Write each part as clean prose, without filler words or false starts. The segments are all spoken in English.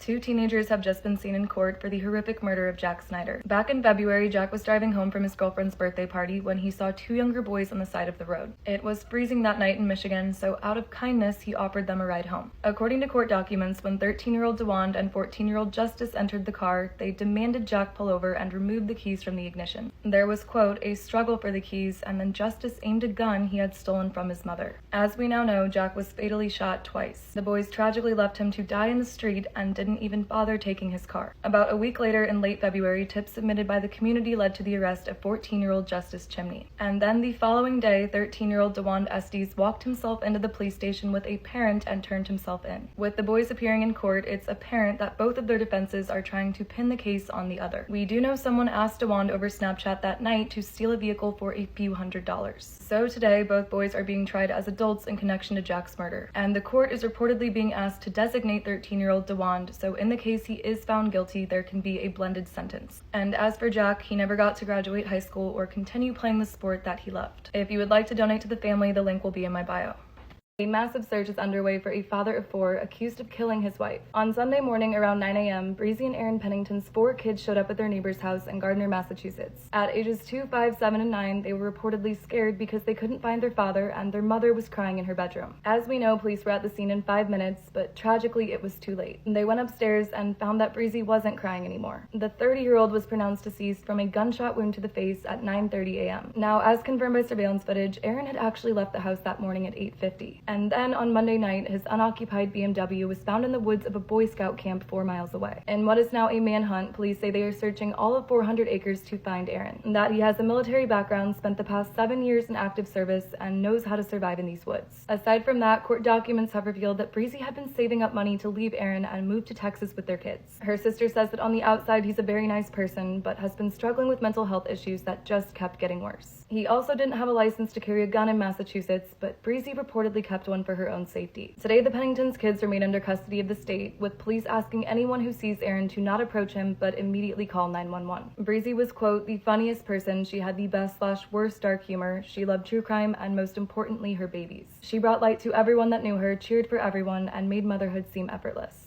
Two teenagers have just been seen in court for the horrific murder of Jack Snyder. Back in February, Jack was driving home from his girlfriend's birthday party when he saw two younger boys on the side of the road. It was freezing that night in Michigan, so out of kindness, he offered them a ride home. According to court documents, when 13-year-old DeWand and 14-year-old Justice entered the car, they demanded Jack pull over and remove the keys from the ignition. There was, quote, a struggle for the keys, and then Justice aimed a gun he had stolen from his mother. As we now know, Jack was fatally shot twice. The boys tragically left him to die in the street and didn't even bother taking his car. About a week later, in late February, tips submitted by the community led to the arrest of 14-year-old Justice Chimney. And then the following day, 13-year-old DeWand Estes walked himself into the police station with a parent and turned himself in. With the boys appearing in court, it's apparent that both of their defenses are trying to pin the case on the other. We do know someone asked DeWand over Snapchat that night to steal a vehicle for a few $100s. So today, both boys are being tried as adults in connection to Jack's murder. And the court is reportedly being asked to designate 13-year-old DeWand, so in the case he is found guilty, there can be a blended sentence. And as for Jack, he never got to graduate high school or continue playing the sport that he loved. If you would like to donate to the family, the link will be in my bio. A massive search is underway for a father of four accused of killing his wife. On Sunday morning around 9 a.m., Breezy and Aaron Pennington's four kids showed up at their neighbor's house in Gardner, Massachusetts. At ages 2, 5, 7, and 9, they were reportedly scared because they couldn't find their father and their mother was crying in her bedroom. As we know, police were at the scene in 5 minutes, but tragically it was too late. They went upstairs and found that Breezy wasn't crying anymore. The 30-year-old was pronounced deceased from a gunshot wound to the face at 9:30 a.m. Now, as confirmed by surveillance footage, Aaron had actually left the house that morning at 8:50. And then on Monday night, his unoccupied BMW was found in the woods of a Boy Scout camp 4 miles away. In what is now a manhunt, police say they are searching all of 400 acres to find Aaron. That he has a military background, spent the past 7 years in active service, and knows how to survive in these woods. Aside from that, court documents have revealed that Breezy had been saving up money to leave Aaron and move to Texas with their kids. Her sister says that on the outside he's a very nice person, but has been struggling with mental health issues that just kept getting worse. He also didn't have a license to carry a gun in Massachusetts, but Breezy reportedly kept one for her own safety. Today, the Penningtons' kids remain under custody of the state, with police asking anyone who sees Aaron to not approach him, but immediately call 911. Breezy was, quote, the funniest person. She had the best/worst dark humor. She loved true crime and, most importantly, her babies. She brought light to everyone that knew her, cheered for everyone, and made motherhood seem effortless.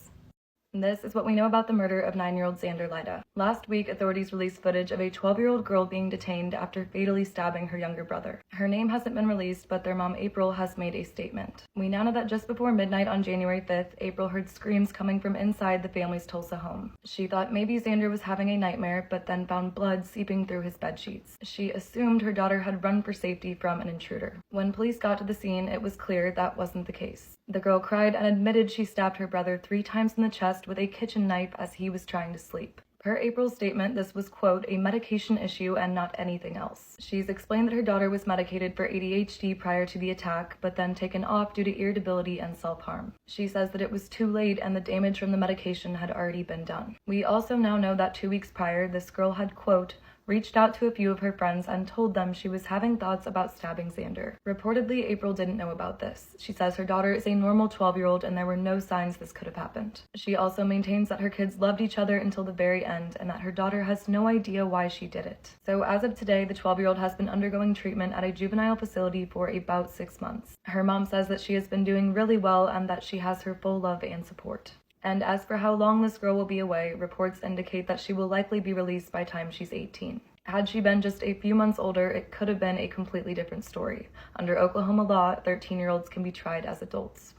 This is what we know about the murder of 9-year-old Xander Lyda. Last week, authorities released footage of a 12-year-old girl being detained after fatally stabbing her younger brother. Her name hasn't been released, but their mom, April, has made a statement. We now know that just before midnight on January 5th, April heard screams coming from inside the family's Tulsa home. She thought maybe Xander was having a nightmare, but then found blood seeping through his bedsheets. She assumed her daughter had run for safety from an intruder. When police got to the scene, it was clear that wasn't the case. The girl cried and admitted she stabbed her brother 3 times in the chest with a kitchen knife as he was trying to sleep. Per April's statement, this was, quote, a medication issue and not anything else. She's explained that her daughter was medicated for ADHD prior to the attack, but then taken off due to irritability and self-harm. She says that it was too late and the damage from the medication had already been done. We also now know that 2 weeks prior, this girl had, quote, reached out to a few of her friends and told them she was having thoughts about stabbing Xander. Reportedly, April didn't know about this. She says her daughter is a normal 12-year-old and there were no signs this could have happened. She also maintains that her kids loved each other until the very end and that her daughter has no idea why she did it. So as of today, the 12-year-old has been undergoing treatment at a juvenile facility for about 6 months. Her mom says that she has been doing really well and that she has her full love and support. And as for how long this girl will be away, reports indicate that she will likely be released by time she's 18. Had she been just a few months older, it could have been a completely different story. Under Oklahoma law, 13-year-olds can be tried as adults.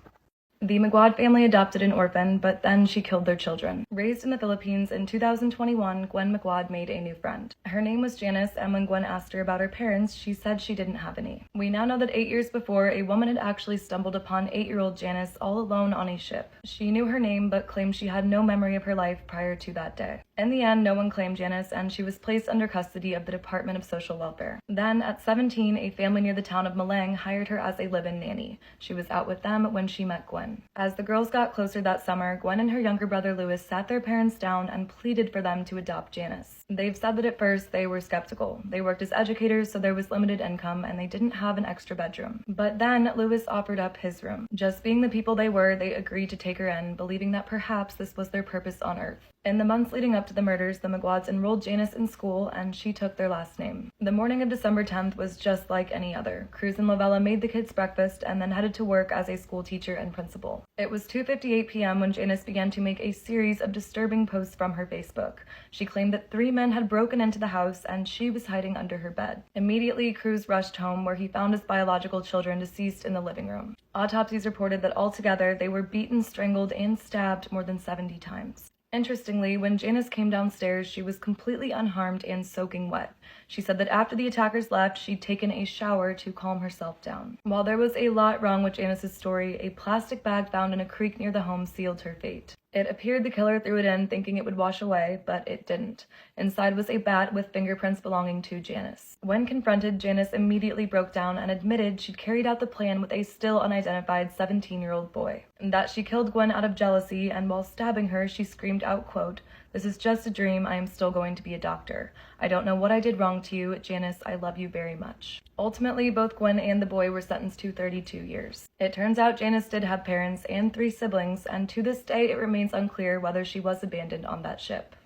The McGuad family adopted an orphan, but then she killed their children. Raised in the Philippines in 2021, Gwen McGuad made a new friend. Her name was Janice, and when Gwen asked her about her parents, she said she didn't have any. We now know that 8 years before, a woman had actually stumbled upon 8-year-old Janice all alone on a ship. She knew her name, but claimed she had no memory of her life prior to that day. In the end, no one claimed Janice, and she was placed under custody of the Department of Social Welfare. Then, at 17, a family near the town of Malang hired her as a live-in nanny. She was out with them when she met Gwen. As the girls got closer that summer, Gwen and her younger brother Lewis sat their parents down and pleaded for them to adopt Janice. They've said that at first they were skeptical. They worked as educators, so there was limited income, and they didn't have an extra bedroom. But then Lewis offered up his room. Just being the people they were, they agreed to take her in, believing that perhaps this was their purpose on Earth. In the months leading up to the murders, the McGuads enrolled Janice in school, and she took their last name. The morning of December 10th was just like any other. Cruz and Lavella made the kids breakfast and then headed to work as a school teacher and principal. It was 2:58 p.m. when Janice began to make a series of disturbing posts from her Facebook. She claimed that 3 men had broken into the house and she was hiding under her bed. Immediately, Cruz rushed home where he found his biological children deceased in the living room. Autopsies reported that altogether they were beaten, strangled, and stabbed more than 70 times. Interestingly, when Janice came downstairs, she was completely unharmed and soaking wet. She said that after the attackers left, she'd taken a shower to calm herself down. While there was a lot wrong with Janice's story, a plastic bag found in a creek near the home sealed her fate. It appeared the killer threw it in thinking it would wash away, but it didn't. Inside was a bat with fingerprints belonging to Janice. When confronted, Janice immediately broke down and admitted she'd carried out the plan with a still unidentified 17-year-old boy. That she killed Gwen out of jealousy, and while stabbing her, she screamed out, quote, "This is just a dream. I am still going to be a doctor. I don't know what I did wrong to you. Janice, I love you very much." Ultimately, both Gwen and the boy were sentenced to 32 years. It turns out Janice did have parents and 3 siblings, and to this day it remains unclear whether she was abandoned on that ship.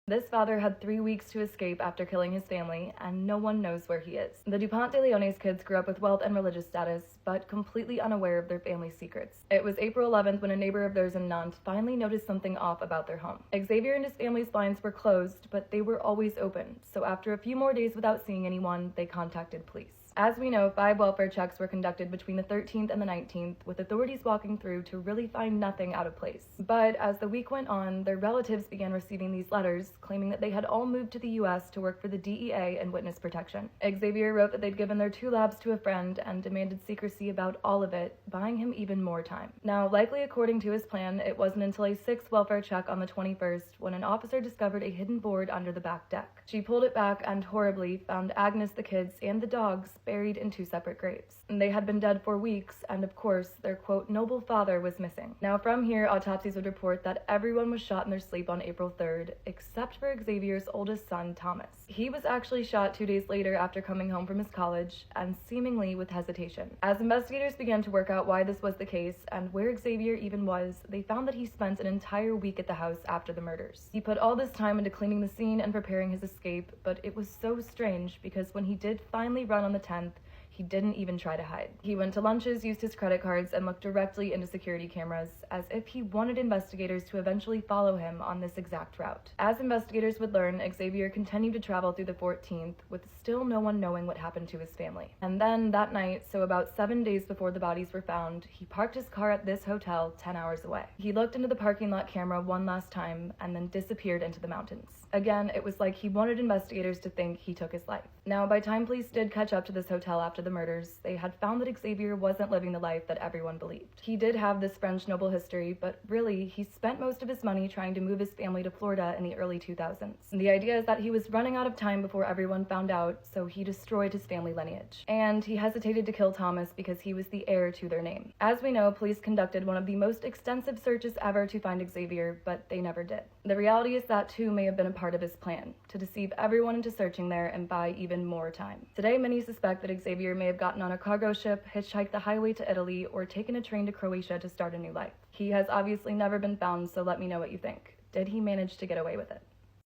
This father had 3 weeks to escape after killing his family, and no one knows where he is. The DuPont de Leon's kids grew up with wealth and religious status, but completely unaware of their family's secrets. It was April 11th when a neighbor of theirs in Nantes finally noticed something off about their home. Xavier and his family's blinds were closed, but they were always open, so after a few more days without seeing anyone, they contacted police. As we know, 5 welfare checks were conducted between the 13th and the 19th, with authorities walking through to really find nothing out of place. But as the week went on, their relatives began receiving these letters, claiming that they had all moved to the U.S. to work for the DEA and witness protection. Xavier wrote that they'd given their 2 labs to a friend and demanded secrecy about all of it, buying him even more time. Now, likely according to his plan, it wasn't until a 6th welfare check on the 21st when an officer discovered a hidden board under the back deck. She pulled it back and horribly found Agnes, the kids, and the dogs buried in 2 separate graves. They had been dead for weeks, and of course, their quote, noble father was missing. Now from here, autopsies would report that everyone was shot in their sleep on April 3rd, except for Xavier's oldest son, Thomas. He was actually shot 2 days later after coming home from his college, and seemingly with hesitation. As investigators began to work out why this was the case, and where Xavier even was, they found that he spent an entire week at the house after the murders. He put all this time into cleaning the scene and preparing his escape, but it was so strange because when he did finally run on the 10th, he didn't even try to hide. He went to lunches, used his credit cards, and looked directly into security cameras, as if he wanted investigators to eventually follow him on this exact route. As investigators would learn, Xavier continued to travel through the 14th, with still no one knowing what happened to his family. And then, that night, so about 7 days before the bodies were found, he parked his car at this hotel 10 hours away. He looked into the parking lot camera one last time, and then disappeared into the mountains. Again, it was like he wanted investigators to think he took his life. Now, by time police did catch up to this hotel after the murders, they had found that Xavier wasn't living the life that everyone believed. He did have this French noble history, but really, he spent most of his money trying to move his family to Florida in the early 2000s. And the idea is that he was running out of time before everyone found out, so he destroyed his family lineage. And he hesitated to kill Thomas because he was the heir to their name. As we know, police conducted one of the most extensive searches ever to find Xavier, but they never did. The reality is that too may have been a part of his plan, to deceive everyone into searching there and buy even more time. Today, many suspect that Xavier may have gotten on a cargo ship, hitchhiked the highway to Italy, or taken a train to Croatia to start a new life. He has obviously never been found, so let me know what you think. Did he manage to get away with it?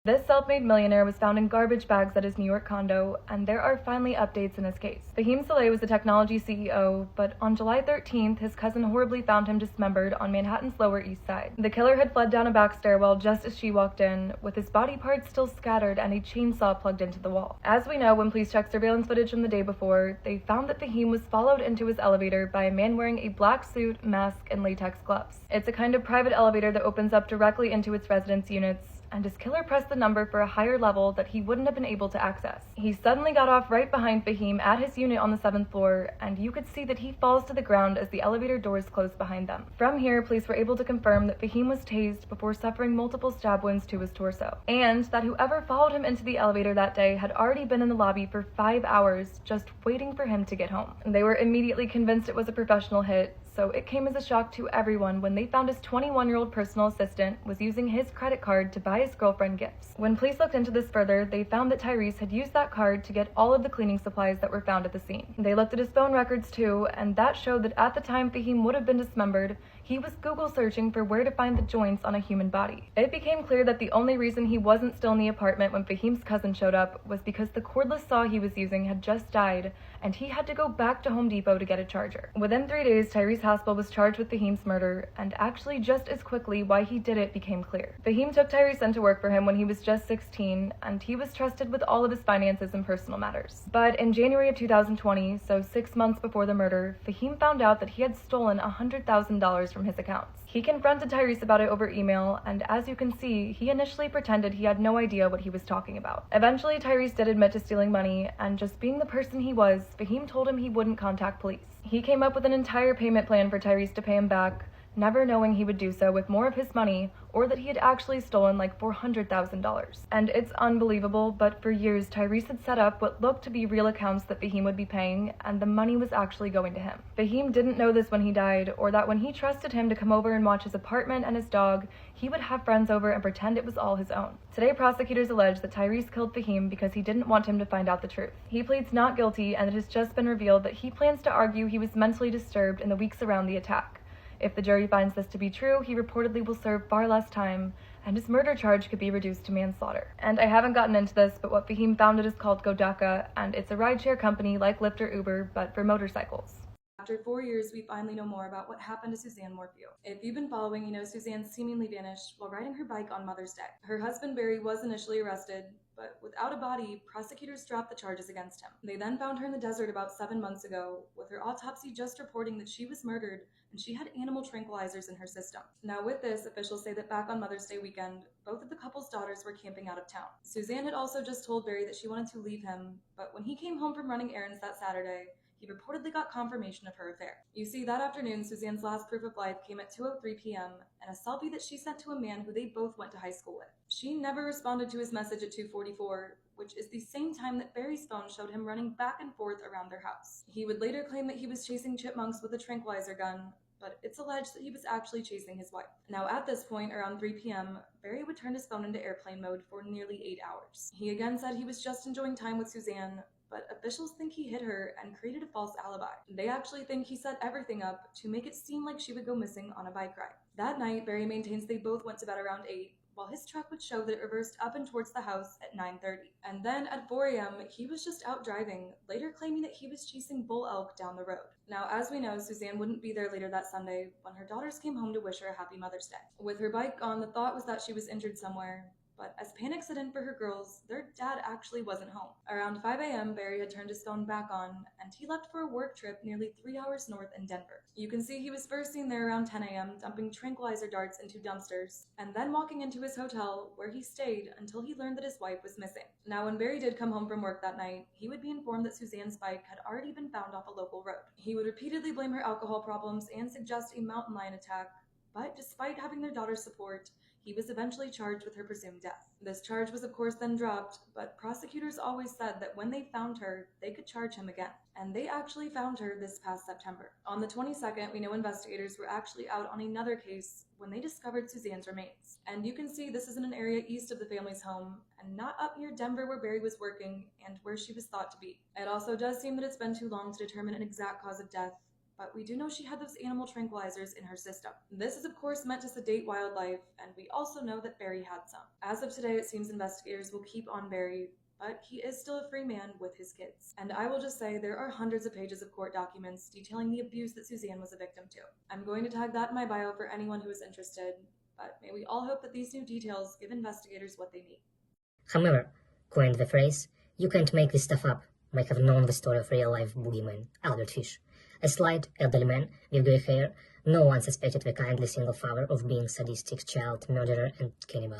This self-made millionaire was found in garbage bags at his New York condo, and there are finally updates in his case. Fahim Saleh was the technology CEO, but on July 13th, his cousin horribly found him dismembered on Manhattan's Lower East Side. The killer had fled down a back stairwell just as she walked in, with his body parts still scattered and a chainsaw plugged into the wall. As we know, when police checked surveillance footage from the day before, they found that Fahim was followed into his elevator by a man wearing a black suit, mask, and latex gloves. It's a kind of private elevator that opens up directly into its residence units, and his killer pressed the number for a higher level that he wouldn't have been able to access. He suddenly got off right behind Fahim at his unit on the 7th floor, and you could see that he falls to the ground as the elevator doors close behind them. From here, police were able to confirm that Fahim was tased before suffering multiple stab wounds to his torso, and that whoever followed him into the elevator that day had already been in the lobby for 5 hours, just waiting for him to get home. They were immediately convinced it was a professional hit, so it came as a shock to everyone when they found his 21-year-old personal assistant was using his credit card to buy his girlfriend gifts. When police looked into this further, they found that Tyrese had used that card to get all of the cleaning supplies that were found at the scene. They looked at his phone records too, and that showed that at the time Fahim would have been dismembered, he was Google searching for where to find the joints on a human body. It became clear that the only reason he wasn't still in the apartment when Fahim's cousin showed up was because the cordless saw he was using had just died, and he had to go back to Home Depot to get a charger. Within 3 days, Tyrese Haspel was charged with Fahim's murder, and actually just as quickly why he did it became clear. Fahim took Tyrese in to work for him when he was just 16, and he was trusted with all of his finances and personal matters. But in January of 2020, so 6 months before the murder, Fahim found out that he had stolen $100,000 from his accounts. He confronted Tyrese about it over email, and as you can see, he initially pretended he had no idea what he was talking about. Eventually, Tyrese did admit to stealing money, and just being the person he was, Fahim told him he wouldn't contact police. He came up with an entire payment plan for Tyrese to pay him back, never knowing he would do so with more of his money, or that he had actually stolen like $400,000. And it's unbelievable, but for years Tyrese had set up what looked to be real accounts that Fahim would be paying, and the money was actually going to him. Fahim didn't know this when he died, or that when he trusted him to come over and watch his apartment and his dog, he would have friends over and pretend it was all his own. Today, prosecutors allege that Tyrese killed Fahim because he didn't want him to find out the truth. He pleads not guilty, and it has just been revealed that he plans to argue he was mentally disturbed in the weeks around the attack. If the jury finds this to be true, he reportedly will serve far less time, and his murder charge could be reduced to manslaughter. And I haven't gotten into this, but what Fahim founded is called Godaka, and it's a rideshare company like Lyft or Uber, but for motorcycles. After 4 years, we finally know more about what happened to Suzanne Morphew. If you've been following, you know Suzanne seemingly vanished while riding her bike on Mother's Day. Her husband Barry was initially arrested, but without a body, prosecutors dropped the charges against him. They then found her in the desert about 7 months ago, with her autopsy just reporting that she was murdered and she had animal tranquilizers in her system. Now with this, officials say that back on Mother's Day weekend, both of the couple's daughters were camping out of town. Suzanne had also just told Barry that she wanted to leave him, but when he came home from running errands that Saturday, he reportedly got confirmation of her affair. You see, that afternoon, Suzanne's last proof of life came at 2:03 p.m. and a selfie that she sent to a man who they both went to high school with. She never responded to his message at 2:44, which is the same time that Barry's phone showed him running back and forth around their house. He would later claim that he was chasing chipmunks with a tranquilizer gun, but it's alleged that he was actually chasing his wife. Now at this point, around 3 p.m., Barry would turn his phone into airplane mode for nearly 8 hours. He again said he was just enjoying time with Suzanne, but officials think he hid her and created a false alibi. They actually think he set everything up to make it seem like she would go missing on a bike ride. That night, Barry maintains they both went to bed around 8, while his truck would show that it reversed up and towards the house at 9:30. And then at 4 a.m., he was just out driving, later claiming that he was chasing bull elk down the road. Now, as we know, Suzanne wouldn't be there later that Sunday when her daughters came home to wish her a happy Mother's Day. With her bike gone, the thought was that she was injured somewhere, but as panic set in for her girls, their dad actually wasn't home. Around 5 a.m., Barry had turned his phone back on, and he left for a work trip nearly 3 hours north in Denver. You can see he was first seen there around 10 a.m., dumping tranquilizer darts into dumpsters, and then walking into his hotel, where he stayed until he learned that his wife was missing. Now, when Barry did come home from work that night, he would be informed that Suzanne's bike had already been found off a local road. He would repeatedly blame her alcohol problems and suggest a mountain lion attack, but despite having their daughter's support, he was eventually charged with her presumed death. This charge was of course then dropped, but prosecutors always said that when they found her, they could charge him again. And they actually found her this past September. On the 22nd, we know investigators were actually out on another case when they discovered Suzanne's remains. And you can see this is in an area east of the family's home, and not up near Denver where Barry was working and where she was thought to be. It also does seem that it's been too long to determine an exact cause of death, but we do know she had those animal tranquilizers in her system. This is of course meant to sedate wildlife, and we also know that Barry had some. As of today, it seems investigators will keep on Barry, but he is still a free man with his kids. And I will just say there are hundreds of pages of court documents detailing the abuse that Suzanne was a victim to. I'm going to tag that in my bio for anyone who is interested, but may we all hope that these new details give investigators what they need. However, coined the phrase, "You can't make this stuff up," might have known the story of real-life boogeyman, Albert Fish. A slight, elderly man with grey hair, no one suspected the kindly single father of being sadistic child murderer and cannibal.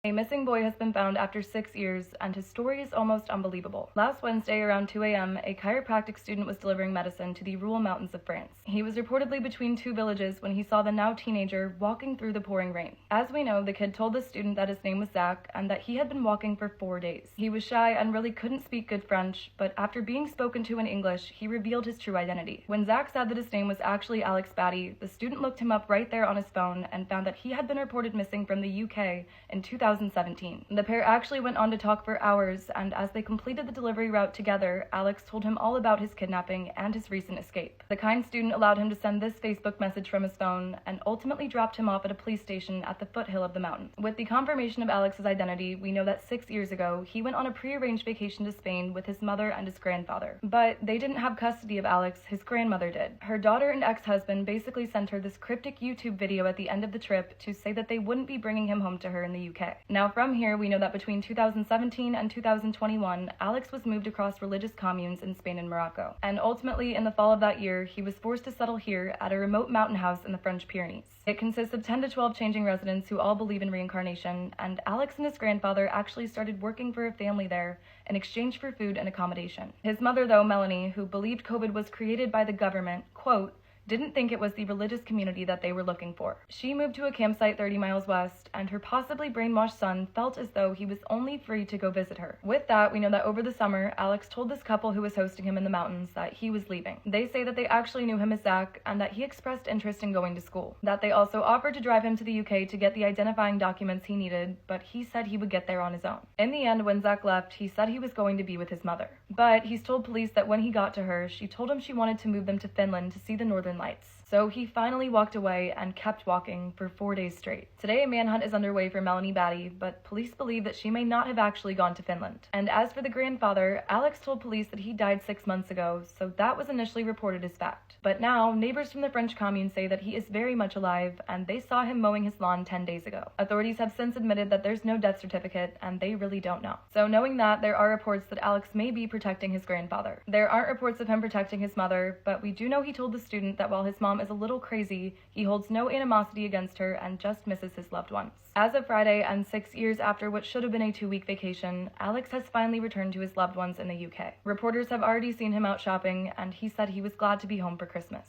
A missing boy has been found after 6 years, and his story is almost unbelievable. Last Wednesday around 2 a.m., a chiropractic student was delivering medicine to the rural mountains of France. He was reportedly between 2 villages when he saw the now teenager walking through the pouring rain. As we know, the kid told the student that his name was Zach and that he had been walking for 4 days. He was shy and really couldn't speak good French, but after being spoken to in English, he revealed his true identity. When Zach said that his name was actually Alex Batty, the student looked him up right there on his phone and found that he had been reported missing from the UK in 2000. 2017. The pair actually went on to talk for hours, and as they completed the delivery route together, Alex told him all about his kidnapping and his recent escape. The kind student allowed him to send this Facebook message from his phone and ultimately dropped him off at a police station at the foothill of the mountain. With the confirmation of Alex's identity, we know that 6 years ago, he went on a prearranged vacation to Spain with his mother and his grandfather. But they didn't have custody of Alex, his grandmother did. Her daughter and ex-husband basically sent her this cryptic YouTube video at the end of the trip to say that they wouldn't be bringing him home to her in the UK. Now from here, we know that between 2017 and 2021, Alex was moved across religious communes in Spain and Morocco. And ultimately, in the fall of that year, he was forced to settle here at a remote mountain house in the French Pyrenees. It consists of 10 to 12 changing residents who all believe in reincarnation, and Alex and his grandfather actually started working for a family there in exchange for food and accommodation. His mother, though, Melanie, who believed COVID was created by the government, quote, didn't think it was the religious community that they were looking for. She moved to a campsite 30 miles west, and her possibly brainwashed son felt as though he was only free to go visit her. With that, we know that over the summer, Alex told this couple who was hosting him in the mountains that he was leaving. They say that they actually knew him as Zach, and that he expressed interest in going to school. That they also offered to drive him to the UK to get the identifying documents he needed, but he said he would get there on his own. In the end, when Zach left, he said he was going to be with his mother. But he's told police that when he got to her, she told him she wanted to move them to Finland to see the Northern Lights. So he finally walked away and kept walking for 4 days straight. Today, a manhunt is underway for Melanie Batty, but police believe that she may not have actually gone to Finland. And as for the grandfather, Alex told police that he died 6 months ago, so that was initially reported as fact. But now, neighbors from the French commune say that he is very much alive, and they saw him mowing his lawn 10 days ago. Authorities have since admitted that there's no death certificate, and they really don't know. So knowing that, there are reports that Alex may be protecting his grandfather. There aren't reports of him protecting his mother, but we do know he told the student that while his mom is a little crazy, he holds no animosity against her and just misses his loved ones. As of Friday, and 6 years after what should have been a 2-week vacation, Alex has finally returned to his loved ones in the UK. Reporters have already seen him out shopping, and he said he was glad to be home for Christmas.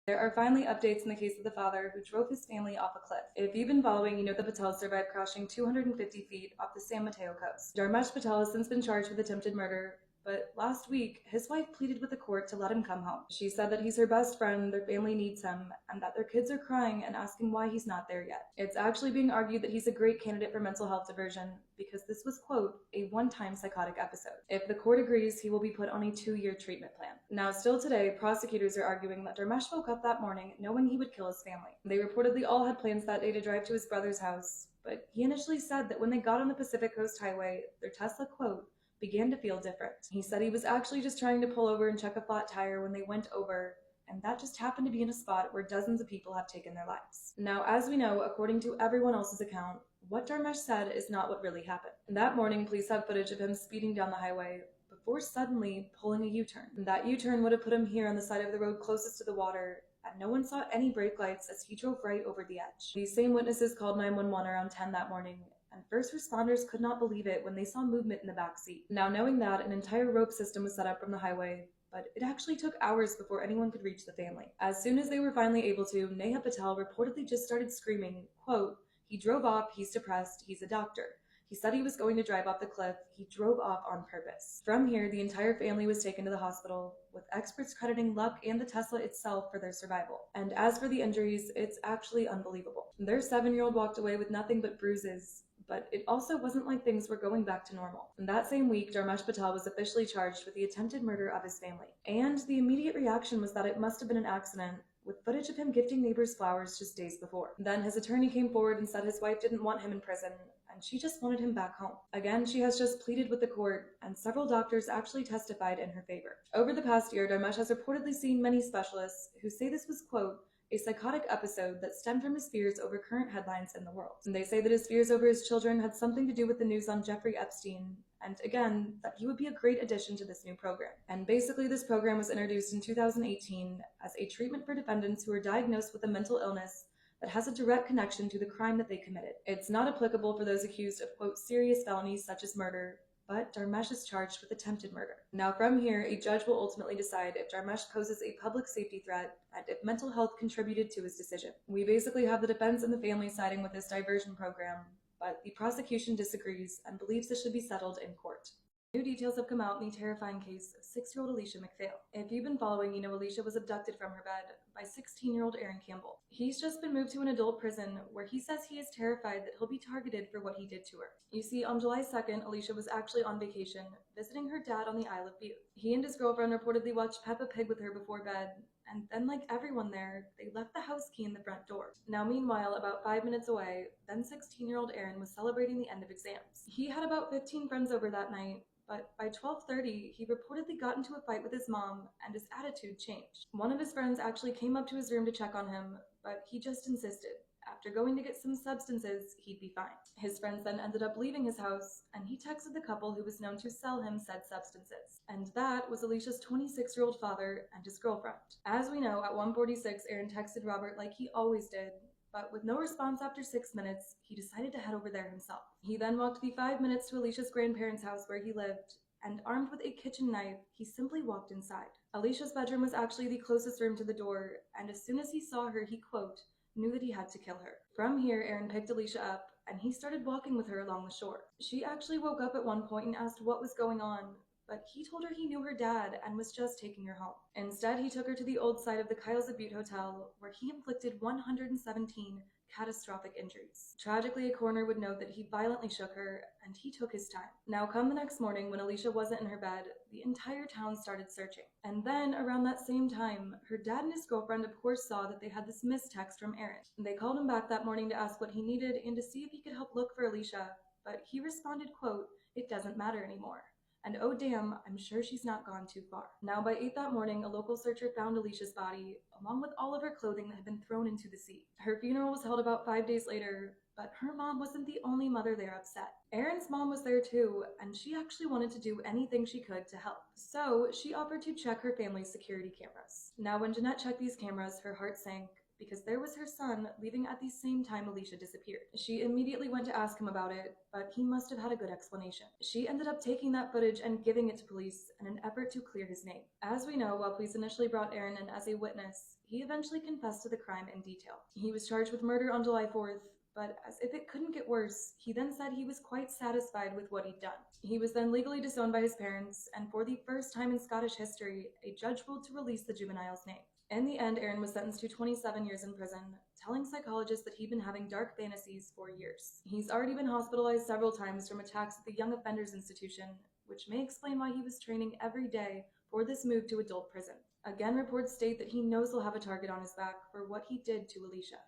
There are finally updates in the case of the father who drove his family off a cliff. If you've been following, you know the Patels survived crashing 250 feet off the San Mateo coast. Dharmesh Patel has since been charged with attempted murder, but last week, his wife pleaded with the court to let him come home. She said that he's her best friend, their family needs him, and that their kids are crying and asking why he's not there yet. It's actually being argued that he's a great candidate for mental health diversion because this was, quote, a one-time psychotic episode. If the court agrees, he will be put on a 2-year treatment plan. Now, still today, prosecutors are arguing that Dharmesh woke up that morning knowing he would kill his family. They reportedly all had plans that day to drive to his brother's house, but he initially said that when they got on the Pacific Coast Highway, their Tesla, quote, began to feel different. He said he was actually just trying to pull over and check a flat tire when they went over, and that just happened to be in a spot where dozens of people have taken their lives. Now, as we know, according to everyone else's account, what Dharmesh said is not what really happened. That morning, police have footage of him speeding down the highway before suddenly pulling a U-turn. And that U-turn would have put him here on the side of the road closest to the water, and no one saw any brake lights as he drove right over the edge. These same witnesses called 911 around 10 that morning, and first responders could not believe it when they saw movement in the back seat. Now, knowing that, an entire rope system was set up from the highway, but it actually took hours before anyone could reach the family. As soon as they were finally able to, Neha Patel reportedly just started screaming, quote, he drove off, he's depressed, he's a doctor. He said he was going to drive off the cliff, he drove off on purpose. From here, the entire family was taken to the hospital, with experts crediting luck and the Tesla itself for their survival. And as for the injuries, it's actually unbelievable. Their 7-year-old walked away with nothing but bruises, but it also wasn't like things were going back to normal. And that same week, Dharmesh Patel was officially charged with the attempted murder of his family. And the immediate reaction was that it must have been an accident, with footage of him gifting neighbors flowers just days before. Then his attorney came forward and said his wife didn't want him in prison, and she just wanted him back home. Again, she has just pleaded with the court, and several doctors actually testified in her favor. Over the past year, Dharmesh has reportedly seen many specialists who say this was, quote, a psychotic episode that stemmed from his fears over current headlines in the world. And they say that his fears over his children had something to do with the news on Jeffrey Epstein, and again, that he would be a great addition to this new program. And basically, this program was introduced in 2018 as a treatment for defendants who are diagnosed with a mental illness that has a direct connection to the crime that they committed. It's not applicable for those accused of, quote, serious felonies such as murder, but Dharmesh is charged with attempted murder. Now from here, a judge will ultimately decide if Dharmesh poses a public safety threat and if mental health contributed to his decision. We basically have the defense and the family siding with this diversion program, but the prosecution disagrees and believes this should be settled in court. New details have come out in the terrifying case of 6-year-old Alicia McPhail. If you've been following, you know Alicia was abducted from her bed by 16-year-old Aaron Campbell. He's just been moved to an adult prison where he says he is terrified that he'll be targeted for what he did to her. You see, on July 2nd, Alicia was actually on vacation, visiting her dad on the Isle of Bute. He and his girlfriend reportedly watched Peppa Pig with her before bed, and then, like everyone there, they left the house key in the front door. Now, meanwhile, about 5 minutes away, then 16-year-old Aaron was celebrating the end of exams. He had about 15 friends over that night, but by 12:30, he reportedly got into a fight with his mom, and his attitude changed. One of his friends actually came up to his room to check on him, but he just insisted. After going to get some substances, he'd be fine. His friends then ended up leaving his house, and he texted the couple who was known to sell him said substances. And that was Alicia's 26-year-old father and his girlfriend. As we know, at 1:46, Aaron texted Robert like he always did, but with no response after 6 minutes, he decided to head over there himself. He then walked the 5 minutes to Alicia's grandparents' house where he lived, and armed with a kitchen knife, he simply walked inside. Alicia's bedroom was actually the closest room to the door, and as soon as he saw her, he, quote, knew that he had to kill her. From here, Aaron picked Alicia up, and he started walking with her along the shore. She actually woke up at one point and asked what was going on, but he told her he knew her dad and was just taking her home. Instead, he took her to the old site of the Isles of Bute Hotel, where he inflicted 117 catastrophic injuries. Tragically, a coroner would note that he violently shook her, and he took his time. Now, come the next morning, when Alicia wasn't in her bed, the entire town started searching. And then, around that same time, her dad and his girlfriend of course saw that they had this missed text from Aaron. They called him back that morning to ask what he needed and to see if he could help look for Alicia, but he responded, quote, "It doesn't matter anymore. And oh damn, I'm sure she's not gone too far." Now, by 8 that morning, a local searcher found Alicia's body, along with all of her clothing that had been thrown into the sea. Her funeral was held about 5 days later, but her mom wasn't the only mother there upset. Aaron's mom was there too, and she actually wanted to do anything she could to help. So she offered to check her family's security cameras. Now, when Jeanette checked these cameras, her heart sank, because there was her son leaving at the same time Alicia disappeared. She immediately went to ask him about it, but he must have had a good explanation. She ended up taking that footage and giving it to police in an effort to clear his name. As we know, while police initially brought Aaron in as a witness, he eventually confessed to the crime in detail. He was charged with murder on July 4th, but as if it couldn't get worse, he then said he was quite satisfied with what he'd done. He was then legally disowned by his parents, and for the first time in Scottish history, a judge ruled to release the juvenile's name. In the end, Aaron was sentenced to 27 years in prison, telling psychologists that he'd been having dark fantasies for years. He's already been hospitalized several times from attacks at the Young Offenders Institution, which may explain why he was training every day for this move to adult prison. Again, reports state that he knows he'll have a target on his back for what he did to Alicia.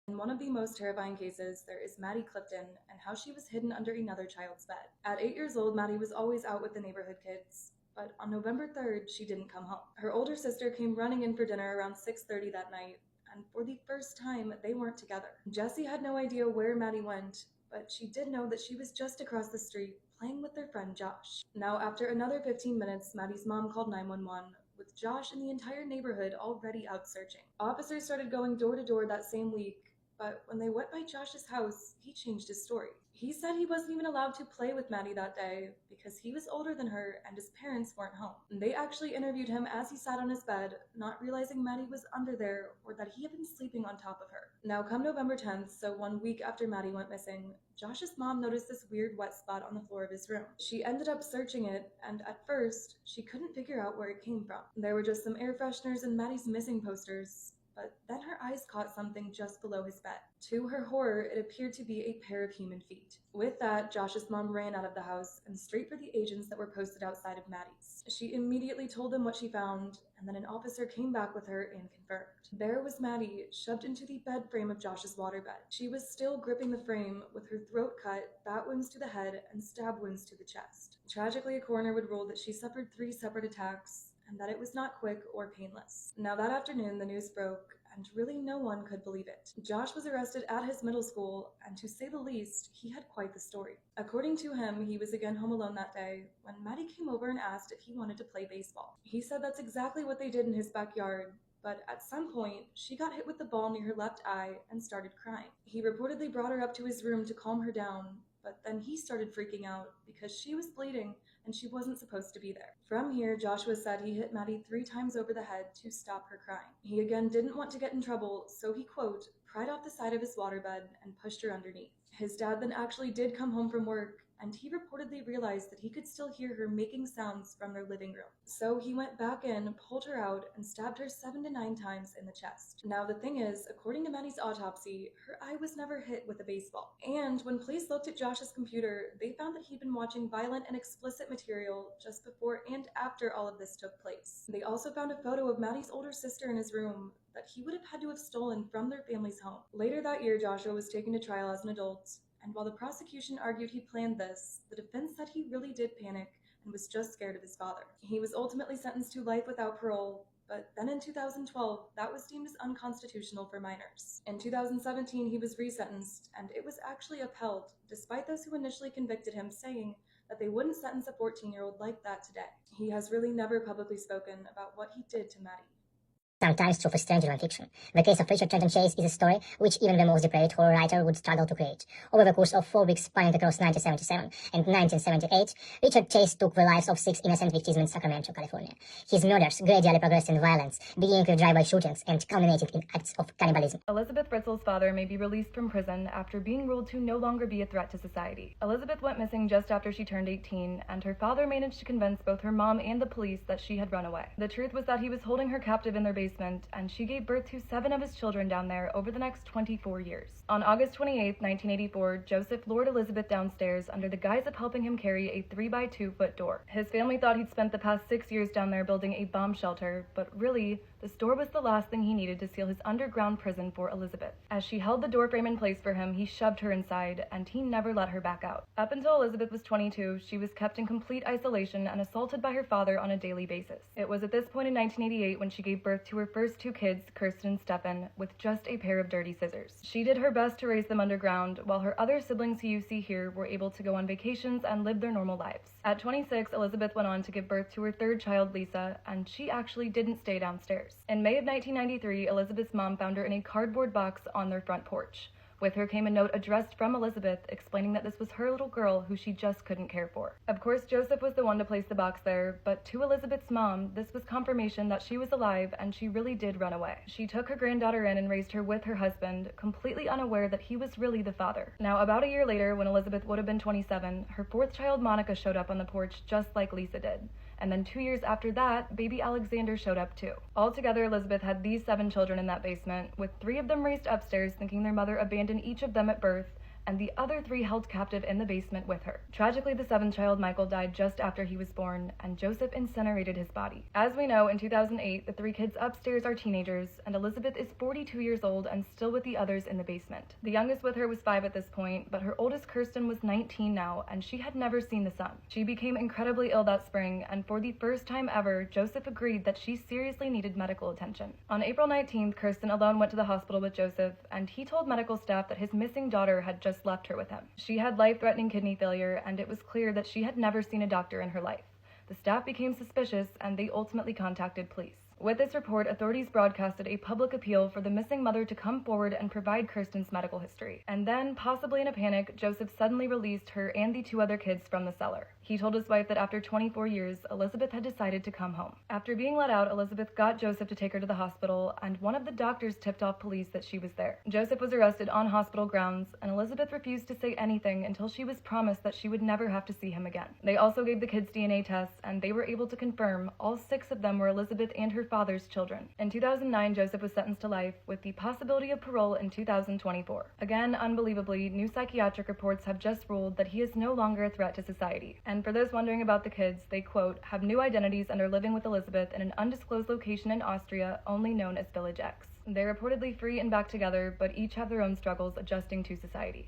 In one of the most terrifying cases, there is Maddie Clifton and how she was hidden under another child's bed. At 8 years old, Maddie was always out with the neighborhood kids, but on November 3rd, she didn't come home. Her older sister came running in for dinner around 6:30 that night, and for the first time, they weren't together. Jessie had no idea where Maddie went, but she did know that she was just across the street playing with their friend Josh. Now, after another 15 minutes, Maddie's mom called 911, with Josh and the entire neighborhood already out searching. Officers started going door to door that same week, but when they went by Josh's house, he changed his story. He said he wasn't even allowed to play with Maddie that day because he was older than her and his parents weren't home. They actually interviewed him as he sat on his bed, not realizing Maddie was under there or that he had been sleeping on top of her. Now, come November 10th, so 1 week after Maddie went missing, Josh's mom noticed this weird wet spot on the floor of his room. She ended up searching it, and at first, she couldn't figure out where it came from. There were just some air fresheners and Maddie's missing posters, but then her eyes caught something just below his bed. To her horror, it appeared to be a pair of human feet. With that, Josh's mom ran out of the house and straight for the agents that were posted outside of Maddie's. She immediately told them what she found, and then an officer came back with her and confirmed. There was Maddie, shoved into the bed frame of Josh's waterbed. She was still gripping the frame, with her throat cut, bat wounds to the head, and stab wounds to the chest. Tragically, a coroner would rule that she suffered 3 separate attacks, and that it was not quick or painless. Now, that afternoon, the news broke, and really no one could believe it. Josh was arrested at his middle school, and to say the least, he had quite the story. According to him, he was again home alone that day when Maddie came over and asked if he wanted to play baseball. He said that's exactly what they did in his backyard, but at some point, she got hit with the ball near her left eye and started crying. He reportedly brought her up to his room to calm her down, but then he started freaking out because she was bleeding and she wasn't supposed to be there. From here, Joshua said he hit Maddie 3 times over the head to stop her crying. He again didn't want to get in trouble, so he, quote, pried off the side of his waterbed and pushed her underneath. His dad then actually did come home from work, and he reportedly realized that he could still hear her making sounds from their living room. So he went back in, pulled her out, and stabbed her 7 to 9 times in the chest. Now the thing is, according to Maddie's autopsy, her eye was never hit with a baseball. And when police looked at Josh's computer, they found that he'd been watching violent and explicit material just before and after all of this took place. They also found a photo of Maddie's older sister in his room that he would have had to have stolen from their family's home. Later that year, Joshua was taken to trial as an adult, and while the prosecution argued he planned this, the defense said he really did panic and was just scared of his father. He was ultimately sentenced to life without parole, but then in 2012, that was deemed as unconstitutional for minors. In 2017, he was resentenced, and it was actually upheld, despite those who initially convicted him saying that they wouldn't sentence a 14-year-old like that today. He has really never publicly spoken about what he did to Maddie. Sometimes true for stranger than fiction. The case of Richard Trenton Chase is a story which even the most depraved horror writer would struggle to create. Over the course of 4 weeks spanning across 1977 and 1978, Richard Chase took the lives of 6 innocent victims in Sacramento, California. His murders gradually progressed in violence, beginning with drive-by shootings and culminating in acts of cannibalism. Elizabeth Fritzl's father may be released from prison after being ruled to no longer be a threat to society. Elizabeth went missing just after she turned 18, and her father managed to convince both her mom and the police that she had run away. The truth was that he was holding her captive in their basement, and she gave birth to 7 of his children down there over the next 24 years. On August 28, 1984, Joseph lured Elizabeth downstairs under the guise of helping him carry a 3-by-2-foot door. His family thought he'd spent the past 6 years down there building a bomb shelter, but really, this door was the last thing he needed to seal his underground prison for Elizabeth. As she held the door frame in place for him, he shoved her inside, and he never let her back out. Up until Elizabeth was 22, she was kept in complete isolation and assaulted by her father on a daily basis. It was at this point in 1988 when she gave birth to her first 2 kids, Kirsten and Stefan, with just a pair of dirty scissors. She did her best to raise them underground, while her other siblings who you see here were able to go on vacations and live their normal lives. At 26, Elizabeth went on to give birth to her 3rd child, Lisa, and she actually didn't stay downstairs. In May of 1993, Elizabeth's mom found her in a cardboard box on their front porch. With her came a note addressed from Elizabeth explaining that this was her little girl who she just couldn't care for. Of course, Joseph was the one to place the box there, but to Elizabeth's mom, this was confirmation that she was alive and she really did run away. She took her granddaughter in and raised her with her husband, completely unaware that he was really the father. Now, about a year later, when Elizabeth would have been 27, her 4th child, Monica, showed up on the porch just like Lisa did. And then 2 years after that, baby Alexander showed up too. Altogether, Elizabeth had these 7 children in that basement, with 3 of them raised upstairs thinking their mother abandoned each of them at birth, and the other 3 held captive in the basement with her. Tragically, the 7th child, Michael, died just after he was born, and Joseph incinerated his body. As we know, in 2008, the 3 kids upstairs are teenagers, and Elizabeth is 42 years old and still with the others in the basement. The youngest with her was 5 at this point, but her oldest, Kirsten, was 19 now, and she had never seen the sun. She became incredibly ill that spring, and for the first time ever, Joseph agreed that she seriously needed medical attention. On April 19th, Kirsten alone went to the hospital with Joseph, and he told medical staff that his missing daughter had just left her with him. She had life-threatening kidney failure, and it was clear that she had never seen a doctor in her life. The staff became suspicious, and they ultimately contacted police. With this report, authorities broadcasted a public appeal for the missing mother to come forward and provide Kirsten's medical history. And then, possibly in a panic, Joseph suddenly released her and the 2 other kids from the cellar. He told his wife that after 24 years, Elizabeth had decided to come home. After being let out, Elizabeth got Joseph to take her to the hospital, and one of the doctors tipped off police that she was there. Joseph was arrested on hospital grounds, and Elizabeth refused to say anything until she was promised that she would never have to see him again. They also gave the kids DNA tests, and they were able to confirm all 6 of them were Elizabeth and her father's children. In 2009, Joseph was sentenced to life with the possibility of parole in 2024. Again, unbelievably, new psychiatric reports have just ruled that he is no longer a threat to society. And for those wondering about the kids, they, quote, have new identities and are living with Elizabeth in an undisclosed location in Austria, only known as Village X. They're reportedly free and back together, but each have their own struggles adjusting to society.